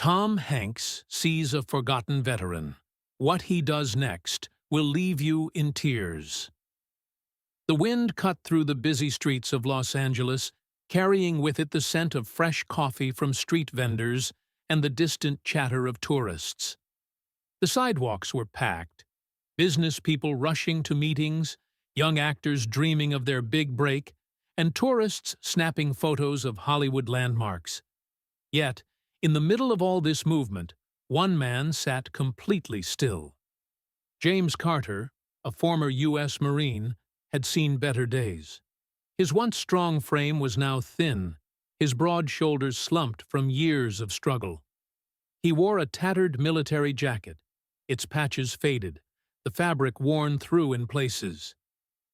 Tom Hanks sees a forgotten veteran. What he does next will leave you in tears. The wind cut through the busy streets of Los Angeles, carrying with it the scent of fresh coffee from street vendors and the distant chatter of tourists. The sidewalks were packed, business people rushing to meetings, young actors dreaming of their big break, and tourists snapping photos of Hollywood landmarks. Yet, in the middle of all this movement, one man sat completely still. James Carter, a former U.S. Marine, had seen better days. His once strong frame was now thin, his broad shoulders slumped from years of struggle. He wore a tattered military jacket, its patches faded, the fabric worn through in places.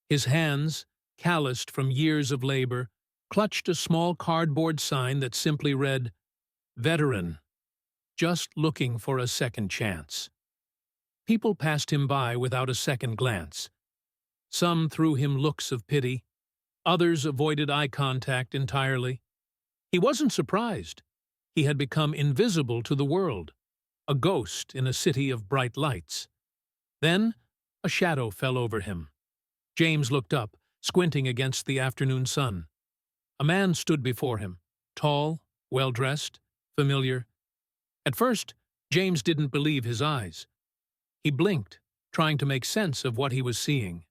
His hands, calloused from years of labor, clutched a small cardboard sign that simply read, "Veteran, just looking for a second chance." People passed him by without a second glance. Some threw him looks of pity, others avoided eye contact entirely. He wasn't surprised. He had become invisible to the world, a ghost in a city of bright lights. Then, a shadow fell over him. James looked up, squinting against the afternoon sun. A man stood before him, tall, well-dressed, familiar. At first, James didn't believe his eyes. He blinked, trying to make sense of what he was seeing.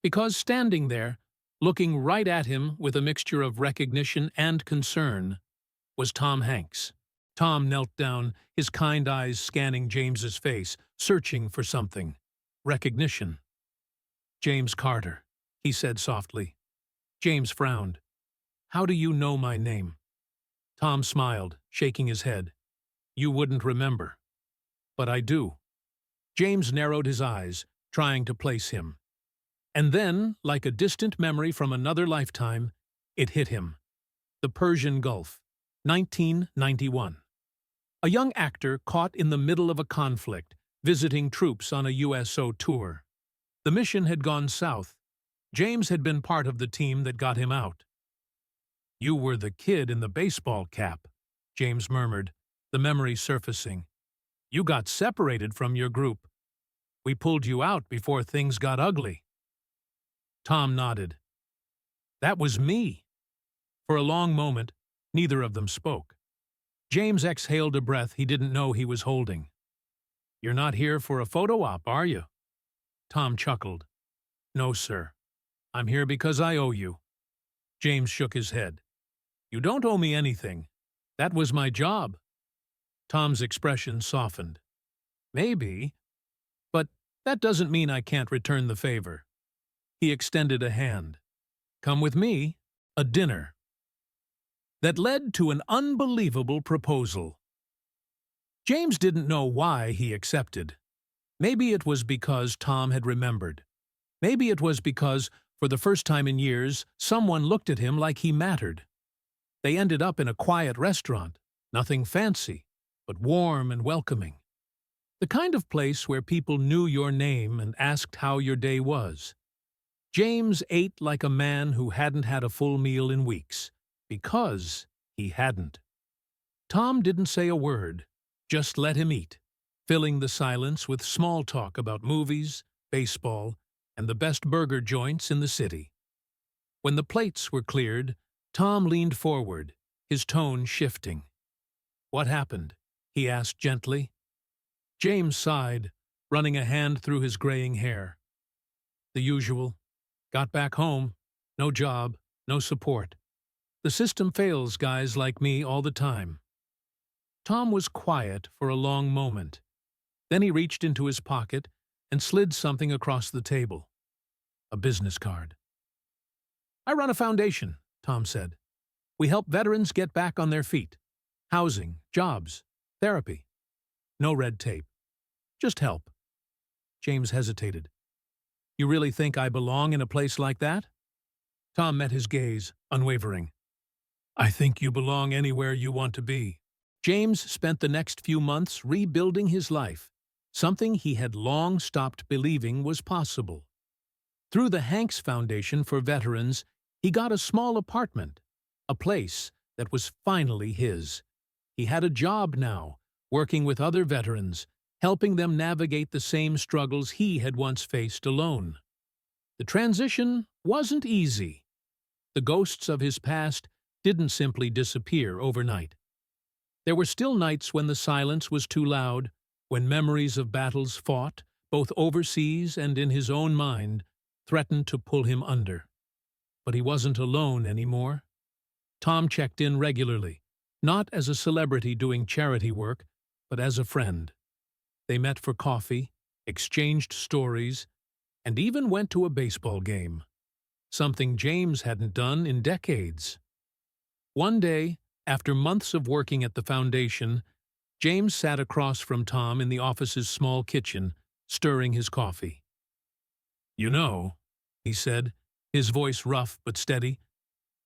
Because standing there, looking right at him with a mixture of recognition and concern, was Tom Hanks. Tom knelt down, his kind eyes scanning James's face, searching for something. Recognition. "James Carter," he said softly. James frowned. "How do you know my name?" Tom smiled, shaking his head. "You wouldn't remember." "But I do." James narrowed his eyes, trying to place him. And then, like a distant memory from another lifetime, it hit him. The Persian Gulf, 1991. A young actor caught in the middle of a conflict, visiting troops on a USO tour. The mission had gone south. James had been part of the team that got him out. "You were the kid in the baseball cap," James murmured, the memory surfacing. "You got separated from your group. We pulled you out before things got ugly." Tom nodded. "That was me." For a long moment, neither of them spoke. James exhaled a breath he didn't know he was holding. "You're not here for a photo op, are you?" Tom chuckled. "No, sir. I'm here because I owe you." James shook his head. "You don't owe me anything. That was my job." Tom's expression softened. "Maybe, but that doesn't mean I can't return the favor." He extended a hand. "Come with me, a dinner." That led to an unbelievable proposal. James didn't know why he accepted. Maybe it was because Tom had remembered. Maybe it was because, for the first time in years, someone looked at him like he mattered. They ended up in a quiet restaurant, nothing fancy, but warm and welcoming. The kind of place where people knew your name and asked how your day was. James ate like a man who hadn't had a full meal in weeks, because he hadn't. Tom didn't say a word, just let him eat, filling the silence with small talk about movies, baseball, and the best burger joints in the city. When the plates were cleared, Tom leaned forward, his tone shifting. "What happened?" he asked gently. James sighed, running a hand through his graying hair. "The usual. Got back home. No job, no support. The system fails guys like me all the time." Tom was quiet for a long moment. Then he reached into his pocket and slid something across the table. A business card. "I run a foundation," Tom said. "We help veterans get back on their feet. Housing, jobs, therapy. No red tape. Just help." James hesitated. "You really think I belong in a place like that?" Tom met his gaze, unwavering. "I think you belong anywhere you want to be." James spent the next few months rebuilding his life, something he had long stopped believing was possible. Through the Hanks Foundation for Veterans, he got a small apartment, a place that was finally his. He had a job now, working with other veterans, helping them navigate the same struggles he had once faced alone. The transition wasn't easy. The ghosts of his past didn't simply disappear overnight. There were still nights when the silence was too loud, when memories of battles fought, both overseas and in his own mind, threatened to pull him under. But he wasn't alone anymore. Tom checked in regularly, not as a celebrity doing charity work, but as a friend. They met for coffee, exchanged stories, and even went to a baseball game, something James hadn't done in decades. One day, after months of working at the foundation, James sat across from Tom in the office's small kitchen, stirring his coffee. "You know," he said, his voice rough but steady,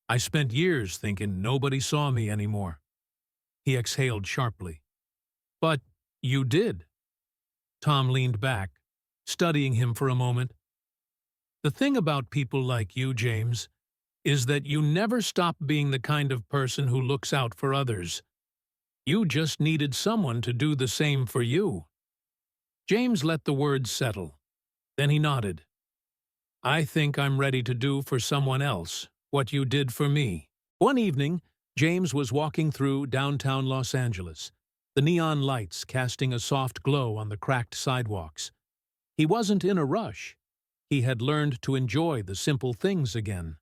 "I spent years thinking nobody saw me anymore." He exhaled sharply. "But you did." Tom leaned back, studying him for a moment. "The thing about people like you, James, is that you never stop being the kind of person who looks out for others. You just needed someone to do the same for you." James let the words settle. Then he nodded. "I think I'm ready to do for someone else what you did for me." One evening, James was walking through downtown Los Angeles, the neon lights casting a soft glow on the cracked sidewalks. He wasn't in a rush. He had learned to enjoy the simple things again.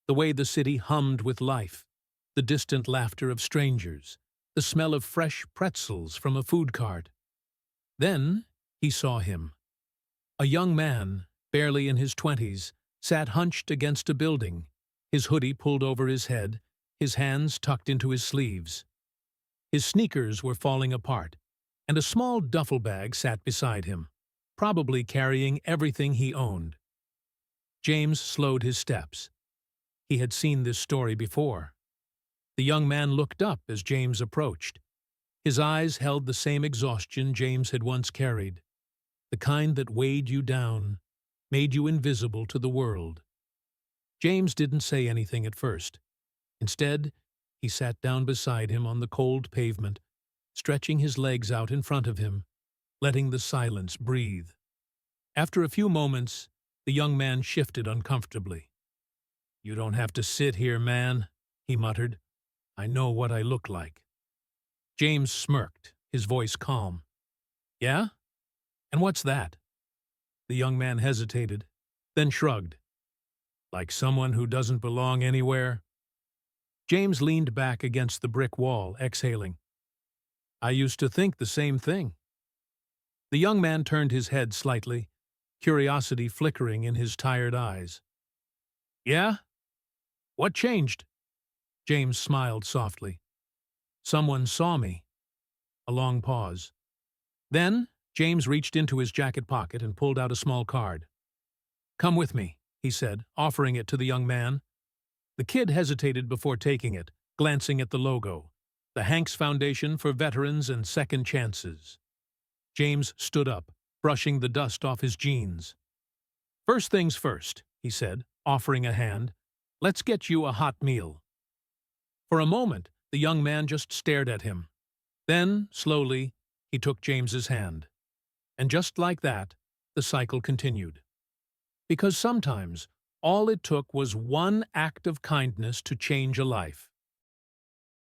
The way the city hummed with life, the distant laughter of strangers, the smell of fresh pretzels from a food cart. Then he saw him. A young man, barely in his 20s, sat hunched against a building, his hoodie pulled over his head, his hands tucked into his sleeves. His sneakers were falling apart, and a small duffel bag sat beside him, probably carrying everything he owned. James slowed his steps. He had seen this story before. The young man looked up as James approached. His eyes held the same exhaustion James had once carried, the kind that weighed you down, made you invisible to the world. James didn't say anything at first. Instead, he sat down beside him on the cold pavement, stretching his legs out in front of him, letting the silence breathe. After a few moments, the young man shifted uncomfortably. "You don't have to sit here, man," he muttered. "I know what I look like." James smirked, his voice calm. "Yeah? And what's that?" The young man hesitated, then shrugged. "Like someone who doesn't belong anywhere?" James leaned back against the brick wall, exhaling. "I used to think the same thing." The young man turned his head slightly, curiosity flickering in his tired eyes. "Yeah? What changed?" James smiled softly. "Someone saw me." A long pause. Then James reached into his jacket pocket and pulled out a small card. "Come with me," he said, offering it to the young man. The kid hesitated before taking it, glancing at the logo, the Hanks Foundation for Veterans and Second Chances. James stood up, brushing the dust off his jeans. "First things first," he said, offering a hand. "Let's get you a hot meal." For a moment, the young man just stared at him. Then, slowly, he took James's hand. And just like that, the cycle continued. Because sometimes, all it took was one act of kindness to change a life.